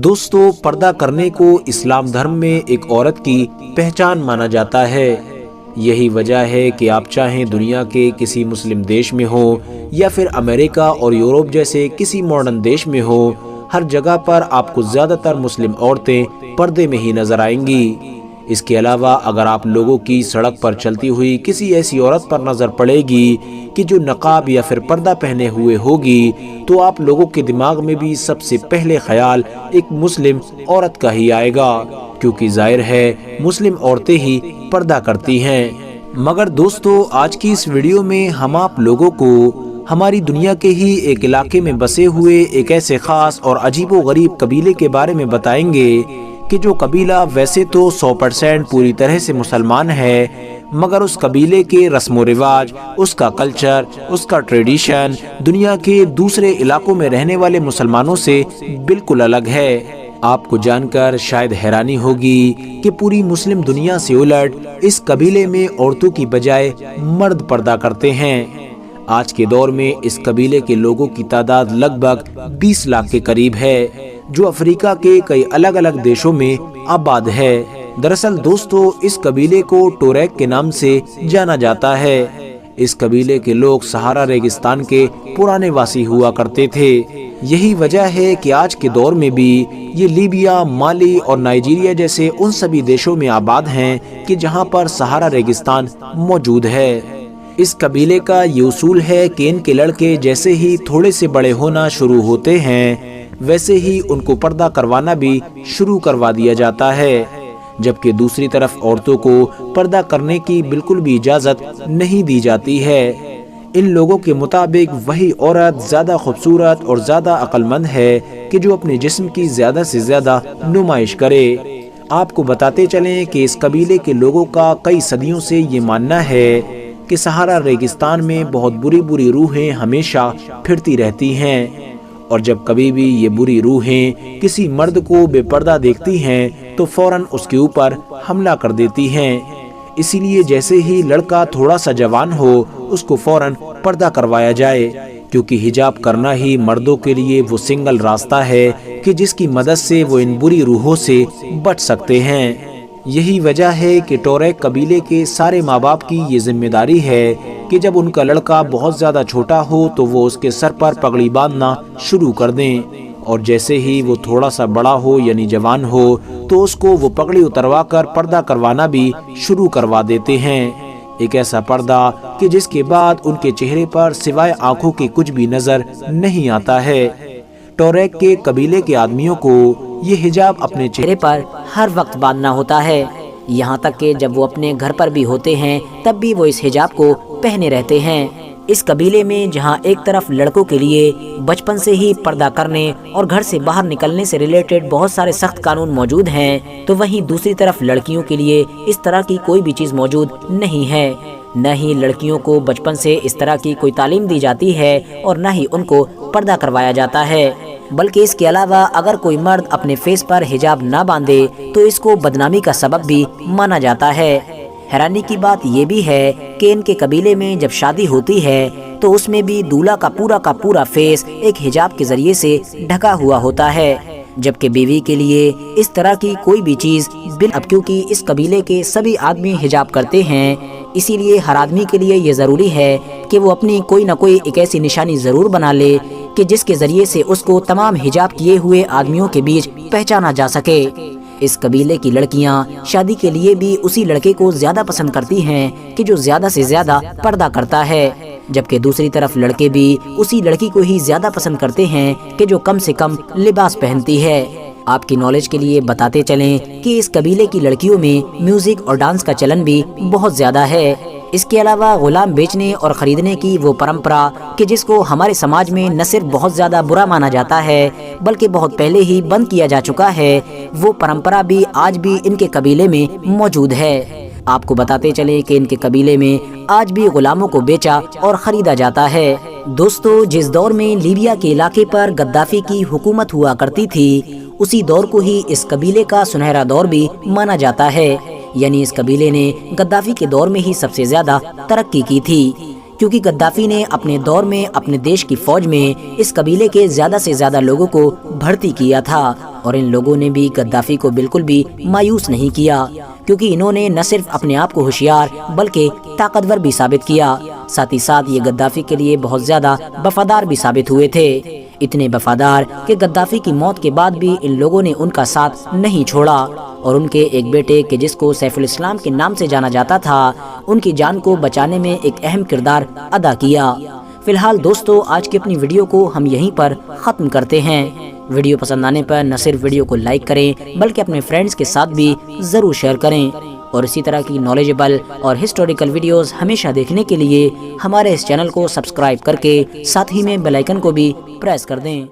دوستو، پردہ کرنے کو اسلام دھرم میں ایک عورت کی پہچان مانا جاتا ہے۔ یہی وجہ ہے کہ آپ چاہیں دنیا کے کسی مسلم دیش میں ہو یا پھر امریکہ اور یورپ جیسے کسی ماڈرن دیش میں ہو، ہر جگہ پر آپ کو زیادہ تر مسلم عورتیں پردے میں ہی نظر آئیں گی۔ اس کے علاوہ اگر آپ لوگوں کی سڑک پر چلتی ہوئی کسی ایسی عورت پر نظر پڑے گی کہ جو نقاب یا پھر پردہ پہنے ہوئے ہوگی تو آپ لوگوں کے دماغ میں بھی سب سے پہلے خیال ایک مسلم عورت کا ہی آئے گا، کیونکہ ظاہر ہے مسلم عورتیں ہی پردہ کرتی ہیں۔ مگر دوستو، آج کی اس ویڈیو میں ہم آپ لوگوں کو ہماری دنیا کے ہی ایک علاقے میں بسے ہوئے ایک ایسے خاص اور عجیب و غریب قبیلے کے بارے میں بتائیں گے کہ جو قبیلہ ویسے تو 100% پوری طرح سے مسلمان ہے، مگر اس قبیلے کے رسم و رواج، اس کا کلچر، اس کا ٹریڈیشن دنیا کے دوسرے علاقوں میں رہنے والے مسلمانوں سے بالکل الگ ہے۔ آپ کو جان کر شاید حیرانی ہوگی کہ پوری مسلم دنیا سے الٹ اس قبیلے میں عورتوں کی بجائے مرد پردہ کرتے ہیں۔ آج کے دور میں اس قبیلے کے لوگوں کی تعداد لگ بھگ 20 لاکھ کے قریب ہے، جو افریقہ کے کئی الگ الگ دیشوں میں آباد ہے۔ دراصل دوستو، اس قبیلے کو ٹوریک کے نام سے جانا جاتا ہے۔ اس قبیلے کے لوگ صحارا ریگستان کے پرانے واسی ہوا کرتے تھے۔ یہی وجہ ہے کہ آج کے دور میں بھی یہ لیبیا، مالی اور نائجیریا جیسے ان سبھی دیشوں میں آباد ہیں کہ جہاں پر صحارا ریگستان موجود ہے۔ اس قبیلے کا یہ اصول ہے کہ ان کے لڑکے جیسے ہی تھوڑے سے بڑے ہونا شروع ہوتے ہیں، ویسے ہی ان کو پردہ کروانا بھی شروع کروا دیا جاتا ہے، جبکہ دوسری طرف عورتوں کو پردہ کرنے کی بالکل بھی اجازت نہیں دی جاتی ہے۔ ان لوگوں کے مطابق وہی عورت زیادہ خوبصورت اور زیادہ عقل مند ہے کہ جو اپنے جسم کی زیادہ سے زیادہ نمائش کرے۔ آپ کو بتاتے چلیں کہ اس قبیلے کے لوگوں کا کئی صدیوں سے یہ ماننا ہے کہ صحارا ریگستان میں بہت بری بری روحیں ہمیشہ پھرتی رہتی ہیں، اور جب کبھی بھی یہ بری روحیں کسی مرد کو بے پردہ دیکھتی ہیں تو فوراً اس کے اوپر حملہ کر دیتی ہیں۔ اسی لیے جیسے ہی لڑکا تھوڑا سا جوان ہو اس کو فوراً پردہ کروایا جائے، کیونکہ حجاب کرنا ہی مردوں کے لیے وہ سنگل راستہ ہے کہ جس کی مدد سے وہ ان بری روحوں سے بچ سکتے ہیں۔ یہی وجہ ہے کہ ٹوریک قبیلے کے سارے ماں باپ کی یہ ذمہ داری ہے کہ جب ان کا لڑکا بہت زیادہ چھوٹا ہو تو وہ اس کے سر پر پگڑی باندھنا شروع کر دیں، اور جیسے ہی وہ تھوڑا سا بڑا ہو یعنی جوان ہو تو اس کو وہ پگڑی اتروا کر پردہ کروانا بھی شروع کروا دیتے ہیں۔ ایک ایسا پردہ کہ جس کے بعد ان کے چہرے پر سوائے آنکھوں کے کچھ بھی نظر نہیں آتا ہے۔ ٹوریک کے قبیلے کے آدمیوں کو یہ حجاب اپنے چہرے پر ہر وقت باندھنا ہوتا ہے، یہاں تک کہ جب وہ اپنے گھر پر بھی ہوتے ہیں تب بھی وہ اس حجاب کو پہنے رہتے ہیں۔ اس قبیلے میں جہاں ایک طرف لڑکوں کے لیے بچپن سے ہی پردہ کرنے اور گھر سے باہر نکلنے سے ریلیٹڈ بہت سارے سخت قانون موجود ہیں، تو وہیں دوسری طرف لڑکیوں کے لیے اس طرح کی کوئی بھی چیز موجود نہیں ہے۔ نہ ہی لڑکیوں کو بچپن سے اس طرح کی کوئی تعلیم دی جاتی ہے اور نہ ہی ان کو پردہ کروایا جاتا ہے، بلکہ اس کے علاوہ اگر کوئی مرد اپنے فیس پر حجاب نہ باندھے تو اس کو بدنامی کا سبب بھی مانا جاتا ہے۔ حیرانی کی بات یہ بھی ہے کہ ان کے قبیلے میں جب شادی ہوتی ہے تو اس میں بھی دولہا کا پورا فیس ایک حجاب کے ذریعے سے ڈھکا ہوا ہوتا ہے، جبکہ بیوی کے لیے اس طرح کی کوئی بھی چیز اب کیونکہ اس قبیلے کے سبھی آدمی حجاب کرتے ہیں، اسی لیے ہر آدمی کے لیے یہ ضروری ہے کہ وہ اپنی کوئی نہ کوئی ایک ایسی نشانی ضرور بنا لے کہ جس کے ذریعے سے اس کو تمام حجاب کیے ہوئے آدمیوں کے بیچ پہچانا جا سکے۔ اس قبیلے کی لڑکیاں شادی کے لیے بھی اسی لڑکے کو زیادہ پسند کرتی ہیں کہ جو زیادہ سے زیادہ پردہ کرتا ہے، جبکہ دوسری طرف لڑکے بھی اسی لڑکی کو ہی زیادہ پسند کرتے ہیں کہ جو کم سے کم لباس پہنتی ہے۔ آپ کی نالج کے لیے بتاتے چلیں کہ اس قبیلے کی لڑکیوں میں میوزک اور ڈانس کا چلن بھی بہت زیادہ ہے۔ اس کے علاوہ غلام بیچنے اور خریدنے کی وہ پرمپرا کہ جس کو ہمارے سماج میں نہ صرف بہت زیادہ برا مانا جاتا ہے بلکہ بہت پہلے ہی بند کیا جا چکا ہے، وہ پرمپرا بھی آج بھی ان کے قبیلے میں موجود ہے۔ آپ کو بتاتے چلیں کہ ان کے قبیلے میں آج بھی غلاموں کو بیچا اور خریدا جاتا ہے۔ دوستو، جس دور میں لیبیا کے علاقے پر غدافی کی حکومت ہوا کرتی تھی، اسی دور کو ہی اس قبیلے کا سنہرا دور بھی مانا جاتا ہے، یعنی اس قبیلے نے غدافی کے دور میں ہی سب سے زیادہ ترقی کی تھی، کیونکہ غدافی نے اپنے دور میں اپنے دیش کی فوج میں اس قبیلے کے زیادہ سے زیادہ لوگوں کو بھرتی کیا تھا اور ان لوگوں نے بھی گدافی کو بالکل بھی مایوس نہیں کیا، کیونکہ انہوں نے نہ صرف اپنے آپ کو ہوشیار بلکہ طاقتور بھی ثابت کیا، ساتھ ہی ساتھ یہ گدافی کے لیے بہت زیادہ وفادار بھی ثابت ہوئے تھے، اتنے وفادار کہ گدافی کی موت کے بعد بھی ان لوگوں نے ان کا ساتھ نہیں چھوڑا، اور ان کے ایک بیٹے کہ جس کو سیف الاسلام کے نام سے جانا جاتا تھا، ان کی جان کو بچانے میں ایک اہم کردار ادا کیا۔ فی الحال دوستو، آج کی اپنی ویڈیو کو ہم یہیں پر ختم کرتے ہیں۔ ویڈیو پسند آنے پر نہ صرف ویڈیو کو لائک کریں بلکہ اپنے فرینڈز کے ساتھ بھی ضرور شیئر کریں، اور اسی طرح کی نالجبل اور ہسٹوریکل ویڈیوز ہمیشہ دیکھنے کے لیے ہمارے اس چینل کو سبسکرائب کر کے ساتھ ہی میں بیل آئیکن کو بھی پریس کر دیں۔